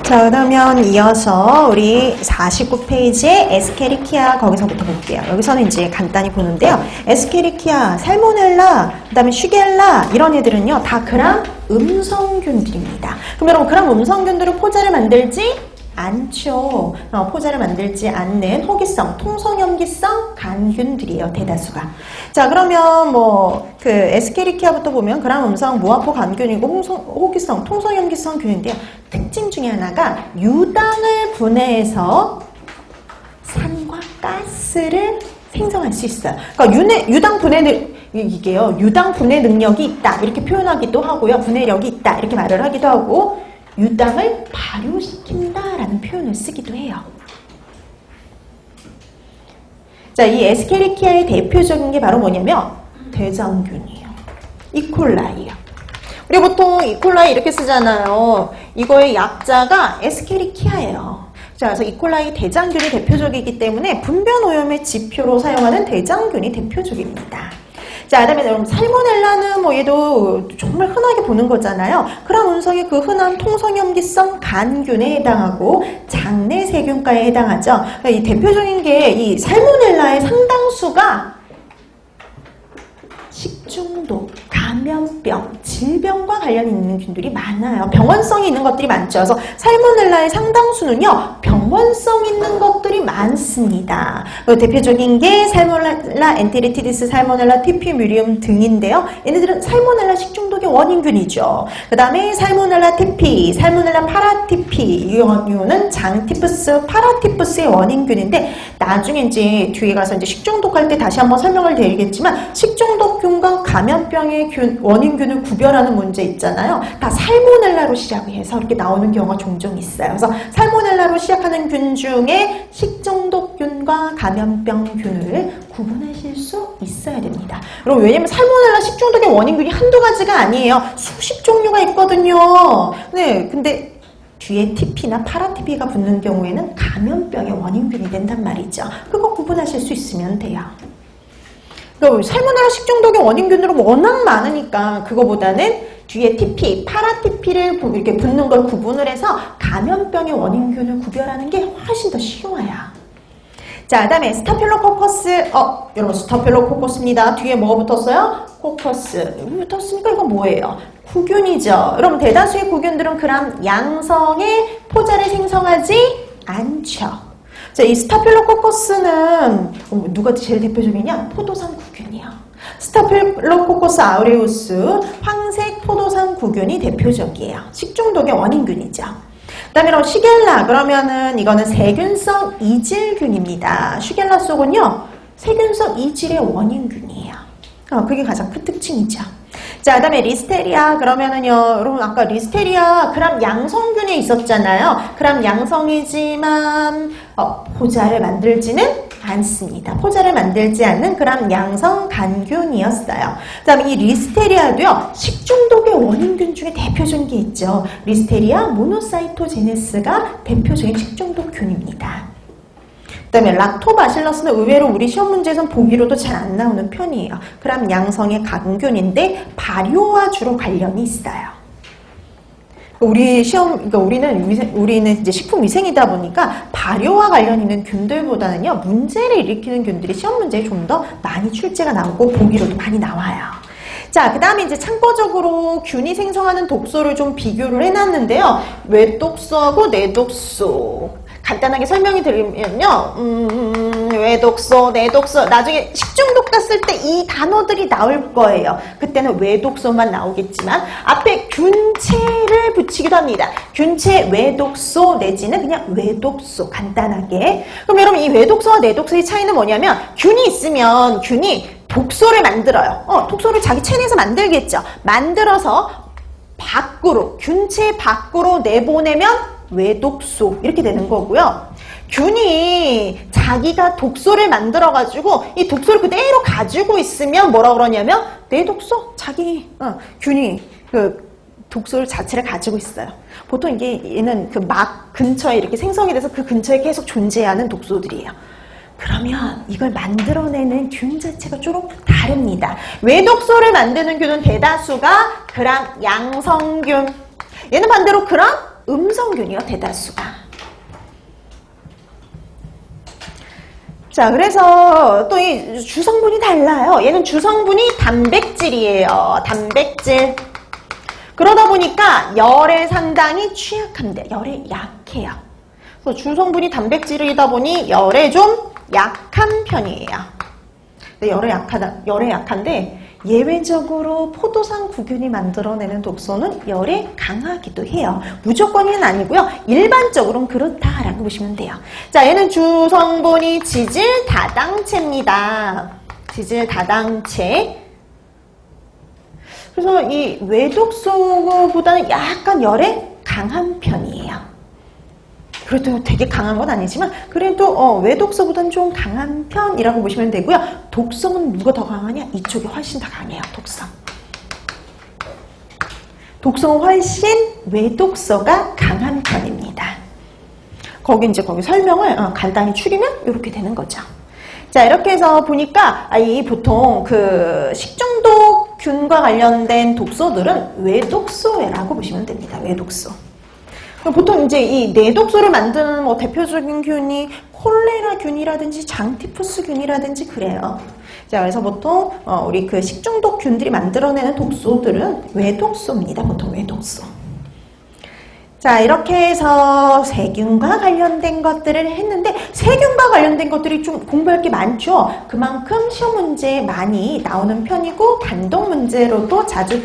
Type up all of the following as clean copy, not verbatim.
자, 그러면 이어서 우리 49페이지에 에스케리키아 거기서부터 볼게요. 여기서는 이제 간단히 보는데요. 에스케리키아, 살모넬라, 그 다음에 슈겔라 이런 애들은요 다 그람 음성균들입니다. 그럼 여러분 그람 음성균들은 포자를 만들지 않죠. 포자를 만들지 않는 호기성, 통성염기성 간균들이에요. 대다수가. 자, 그러면 뭐 그 에스케리키아부터 보면 그람 음성 무화포 간균이고 호기성, 통성염기성 균인데요. 특징 중에 하나가 유당을 분해해서 산과 가스를 생성할 수 있어요. 그러니까 유당 분해 이게요. 유당 분해 능력이 있다 이렇게 표현하기도 하고요. 분해력이 있다 이렇게 말을 하기도 하고 유당을 발효시킨다라는 표현을 쓰기도 해요. 자, 이 에스케리키아의 대표적인 게 바로 뭐냐면 대장균이에요. 이콜라이요. 우리 보통 이콜라이 이렇게 쓰잖아요. 이거의 약자가 에스케리키아예요. 자, 그래서 이콜라이 대장균이 대표적이기 때문에 분변 오염의 지표로 사용하는 대장균이 대표적입니다. 자, 그다음에 여러분 살모넬라는 뭐 얘도 정말 흔하게 보는 거잖아요. 그런 운성이 그 흔한 통성염기성 간균에 해당하고 장내 세균과에 해당하죠. 이 대표적인 게 이 살모넬라의 상당수가 식중독, 감염병, 질병과 관련이 있는 균들이 많아요. 병원성이 있는 것들이 많죠. 그래서 살모넬라의 상당수는요, 병원성 있는 것들이 많습니다. 대표적인 게 살모넬라 엔테리티디스, 살모넬라 티피뮤리움 등인데요. 얘네들은 살모넬라 식중독의 원인균이죠. 그 다음에 살모넬라 티피, 살모넬라 파라티피, 이 경우는 장티푸스, 파라티푸스의 원인균인데 나중에 이제 뒤에 가서 이제 식중독할 때 다시 한번 설명을 드리겠지만 식중독균과 감염병의 원인균을 구별하는 문제 있잖아요. 다 살모넬라로 시작해서 이렇게 나오는 경우가 종종 있어요. 그래서 살모넬라로 시작하는 균 중에 식중독균과 감염병균을 구분하실 수 있어야 됩니다. 여러분 왜냐면 살모넬라 식중독의 원인균이 한두 가지가 아니에요. 수십 종류가 있거든요. 네, 근데 뒤에 TP나 파라TP가 붙는 경우에는 감염병의 원인균이 된단 말이죠. 그거 구분하실 수 있으면 돼요. 그러니까 살모넬라 식중독의 원인균들은 워낙 많으니까 그거보다는 뒤에 TP, 파라TP를 이렇게 붙는 걸 구분을 해서 감염병의 원인균을 구별하는 게 훨씬 더 쉬워요. 자, 그 다음에 스타필로코커스. 여러분 스타필로코커스입니다. 뒤에 뭐가 붙었어요? 코커스. 붙었으니까 이건 뭐예요? 구균이죠. 여러분 대다수의 구균들은 그럼 양성의 포자를 생성하지 않죠. 자, 이 스타필로코커스는 누가 제일 대표적이냐? 포도상 구균이요. 스타필로코커스 아우레우스, 황색 포도상 구균이 대표적이에요. 식중독의 원인균이죠. 그 다음에 슈겔라, 그러면은 이거는 세균성 이질균입니다. 슈겔라 속은요, 세균성 이질의 원인균이에요. 그게 가장 큰 특징이죠. 자, 그 다음에 리스테리아, 그러면은요, 여러분 아까 리스테리아 그람 양성균에 있었잖아요. 그람 양성이지만 포자를 만들지는 않습니다. 포자를 만들지 않는 그람 양성 간균이었어요. 그 다음에 이 리스테리아도요, 식중독의 원인균 중에 대표적인 게 있죠. 리스테리아 모노사이토제네스가 대표적인 식중독균입니다. 그 다음에 락토바실러스는 의외로 우리 시험 문제에선 보기로도 잘 안 나오는 편이에요. 그럼 양성의 간균인데 발효와 주로 관련이 있어요. 우리 시험, 그러니까 우리는 이제 식품위생이다 보니까 발효와 관련 있는 균들보다는요, 문제를 일으키는 균들이 시험 문제에 좀 더 많이 출제가 나오고 보기로도 많이 나와요. 자, 그 다음에 이제 참고적으로 균이 생성하는 독소를 좀 비교를 해놨는데요. 외독소하고 내독소. 간단하게 설명이 드리면요. 외독소, 내독소. 나중에 식중독 갔을 때 이 단어들이 나올 거예요. 그때는 외독소만 나오겠지만 앞에 균체를 붙이기도 합니다. 균체 외독소 내지는 그냥 외독소 간단하게. 그럼 여러분 이 외독소와 내독소의 차이는 뭐냐면 균이 있으면 균이 독소를 만들어요. 독소를 자기 체내에서 만들겠죠. 만들어서 밖으로, 균체 밖으로 내보내면 외독소 이렇게 되는 거고요. 균이 자기가 독소를 만들어가지고 이 독소를 그대로 가지고 있으면 뭐라 그러냐면 내독소? 자기 균이 그 독소를 자체를 가지고 있어요. 보통 이게 얘는 그 막 근처에 이렇게 생성이 돼서 그 근처에 계속 존재하는 독소들이에요. 그러면 이걸 만들어내는 균 자체가 조금 다릅니다. 외독소를 만드는 균은 대다수가 그람 양성균. 얘는 반대로 그럼 음성균이요, 대다수가. 자, 그래서 또 이 주성분이 달라요. 얘는 주성분이 단백질이에요. 단백질. 그러다 보니까 열에 상당히 취약합니다. 열에 약해요. 그래서 주성분이 단백질이다 보니 열에 좀 약한 편이에요. 열에 약한데 예외적으로 포도상 구균이 만들어내는 독소는 열에 강하기도 해요. 무조건은 아니고요. 일반적으로는 그렇다라고 보시면 돼요. 자, 얘는 주성분이 지질 다당체입니다. 지질 다당체. 그래서 이 외독소보다는 약간 열에 강한 편이에요. 그래도 되게 강한 건 아니지만 그래도 외독소보다는 좀 강한 편이라고 보시면 되고요. 독성은 누가 더 강하냐? 이쪽이 훨씬 더 강해요. 독성. 독성은 훨씬 외독소가 강한 편입니다. 거기 설명을 간단히 추리면 이렇게 되는 거죠. 자, 이렇게 해서 보니까 이 보통 그 식중독균과 관련된 독소들은 외독소라고 보시면 됩니다. 외독소. 보통 이제 이 내독소를 만드는 뭐 대표적인 균이 콜레라균이라든지 장티푸스균이라든지 그래요. 자, 그래서 보통 우리 그 식중독균들이 만들어내는 독소들은 외독소입니다. 보통 외독소. 자, 이렇게 해서 세균과 관련된 것들을 했는데 세균과 관련된 것들이 좀 공부할 게 많죠. 그만큼 시험 문제에 많이 나오는 편이고 단독 문제로도 자주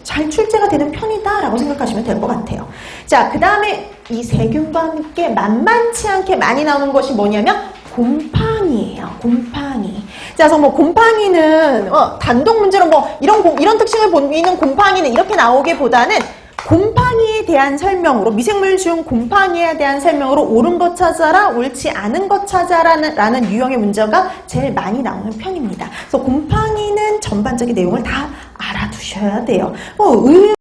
잘 출제가 되는 편이다라고 생각하시면 될 것 같아요. 자, 그 다음에 이 세균과 함께 만만치 않게 많이 나오는 것이 뭐냐면 곰팡이에요. 곰팡이. 자, 그래서 뭐 곰팡이는 단독 문제로 뭐 이런 특징을 보이는 곰팡이는 이렇게 나오기보다는 곰팡이에 대한 설명으로 미생물 중 곰팡이에 대한 설명으로 옳은 것 찾아라, 옳지 않은 것 찾아라는 유형의 문제가 제일 많이 나오는 편입니다. 그래서 곰팡이는 전반적인 내용을 다 알아두셔야 돼요.